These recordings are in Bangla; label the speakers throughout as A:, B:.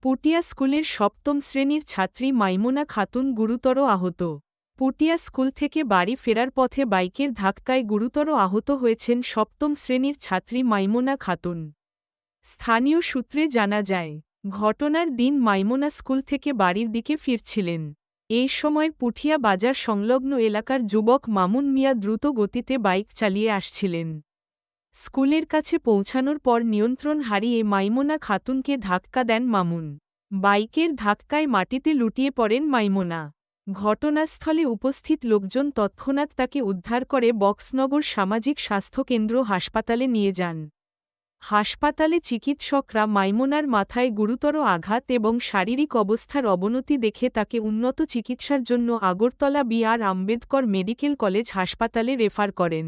A: পুটিয়া স্কুলের সপ্তম শ্রেণীর ছাত্রী মাইমুনা খাতুন গুরুতর আহত। পুটিয়া স্কুল থেকে বাড়ি ফেরার পথে বাইকের ধাক্কায় গুরুতর আহত হয়েছেন সপ্তম শ্রেণীর ছাত্রী মাইমুনা খাতুন। স্থানীয় সূত্রে জানা যায়, ঘটনার দিন মাইমুনা স্কুল থেকে বাড়ির দিকে ফিরছিলেন। এই সময় পুঠিয়া বাজার সংলগ্ন এলাকার যুবক মামুন মিয়া দ্রুত গতিতে বাইক চালিয়ে আসছিলেন। স্কুলের কাছে পৌঁছানোর পর নিয়ন্ত্রণ হারিয়ে মাইমুনা খাতুনকে ধাক্কা দেন মামুন। বাইকের ধাক্কায় মাটিতে লুটিয়ে পড়েন মাইমুনা। ঘটনাস্থলে উপস্থিত লোকজন তৎক্ষণাৎ তাকে উদ্ধার করে বক্সনগর সামাজিক স্বাস্থ্য কেন্দ্র হাসপাতালে নিয়ে যান। হাসপাতালে চিকিৎসকরা মাইমুনার মাথায় গুরুতর আঘাত এবং শারীরিক অবস্থার অবনতি দেখে তাকে উন্নত চিকিৎসার জন্য Agartala B.R.. Ambedkar medical college হাসপাতালে রেফার করেন।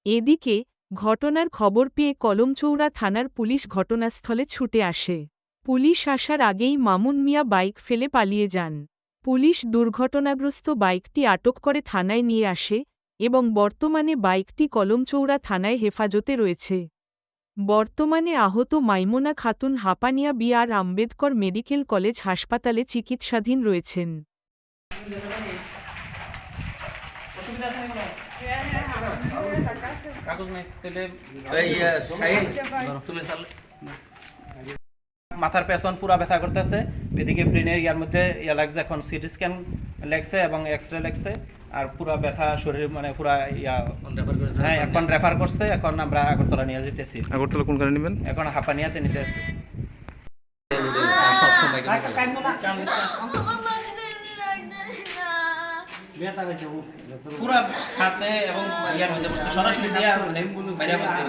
A: এদিকে, ঘটনার খবর পেয়ে কলমচৌড়া থানার পুলিশ ঘটনাস্থলে ছুটে আসে। পুলিশ আসার আগেই মামুন মিয়া বাইক ফেলে পালিয়ে যান। পুলিশ দুর্ঘটনাগ্রস্ত বাইকটি আটক করে থানায় নিয়ে আসে এবং বর্তমানে বাইকটি কলমচৌড়া থানায় হেফাজতে রয়েছে। বর্তমানে আহত Maimuna Khatun Hapania B R. Ambedkar medical college হাসপাতালে চিকিৎসাধীন রয়েছেন।
B: মাথার পেছন পুরা ব্যথা করতেছে, এদিকে ব্রেনের ইয়ার মধ্যে ইয়া লাগছে, এখন সিটি স্ক্যান লাগছে এবং এক্সরে লাগছে, আর পুরা ব্যথা শরীর মানে পুরা ইয়া হ্যাঁ এখন রেফার করছে। এখন আমরা আগরতলা নিয়ে যেতেছি।
C: আগরতলা কোন কারণে নেবেন?
B: এখন হাপানিয়াতে নিতে আসছি। পুরা হাতে এবং ইয়ার মধ্যে বসছে, সরাসরি দিয়া বাইরে বসছে।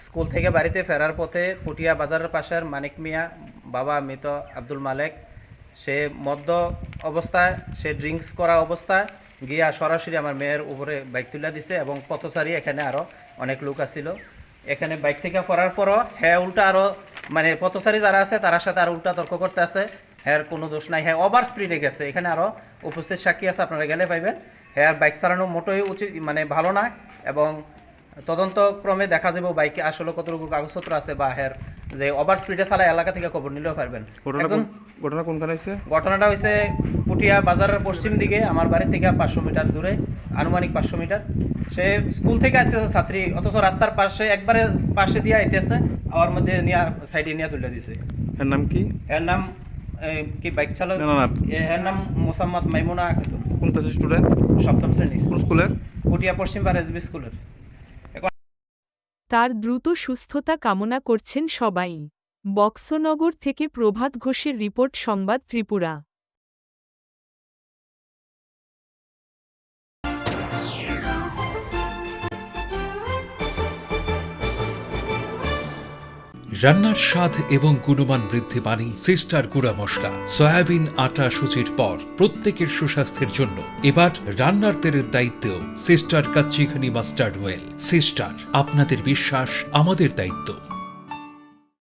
B: স্কুল থেকে বাড়িতে ফেরার পথে পুটিয়া বাজারের পাশের মানিক মিয়া বাবা মৃত আব্দুল মালেক, সে মদ্য অবস্থায়, সে ড্রিঙ্কস করা অবস্থায় গিয়া সরাসরি আমার মেয়ের উপরে বাইক তুলে দিছে এবং পথচারী এখানে আরও অনেক লোক আসছিল। এখানে বাইক থেকে পড়ার পরও হ্যাঁ উল্টা আরও মানে পথচারী যারা আছে তার সাথে আরও উল্টা তর্ক করতে আছে। হ্যাঁ কোনো দোষ নাই, হ্যাঁ ওভার স্পিডে গেছে। এখানে আরও উপস্থিত সাক্ষী আছে, আপনারা গেলে পাইবেন। হ্যাঁ বাইক চালানো মোটেই উচিত মানে ভালো না, এবং তদন্তক্রমে দেখা যাবে বাইকে আসলে কতটুকু কাগজপত্র আছে বা হ্যাঁ যে ওভার স্পিডে চালায় এলাকা থেকে খবর নিলেও পারবেন।
C: ঘটনা কোনখানে হয়েছে?
B: ঘটনাটা হয়েছে পুঠিয়া বাজারের পশ্চিম দিকে, আমার বাড়ি থেকে 500 মিটার দূরে, আনুমানিক 500 মিটার। সে স্কুল থেকে আসছে ছাত্রী, অথচ রাস্তার পাশে একবারে পাশে দিয়ে আইতেছে, আমার মধ্যে নিয়ে সাইডে নিয়ে তুলে দিছে।
C: এর নাম কি?
B: এর নাম কি বাইক চালক, এর নাম মোসাম্মদ মাইমুনা খাতুন।
C: কোন ক্লাসের স্টুডেন্ট?
B: সপ্তম শ্রেণী।
C: কোন স্কুলের?
B: পুঠিয়া পশ্চিম পাড়া এসবি স্কুলের।
A: তার দ্রুত সুস্থতা কামনা করছেন সবাই। বক্সনগর থেকে প্রভাত ঘোষের রিপোর্ট, সংবাদ ত্রিপুরা।
D: রান্নার স্বাদ এবং গুণমান বৃদ্ধি পানি সিস্টার গুঁড়া মশলা, সয়াবিন আটা সুচির পর প্রত্যেকের সুস্বাস্থ্যের জন্য এবার রান্নার তেলের দায়িত্বেও sister kachi ghani mustard oil. Sister, আপনাদের বিশ্বাস আমাদের দায়িত্ব।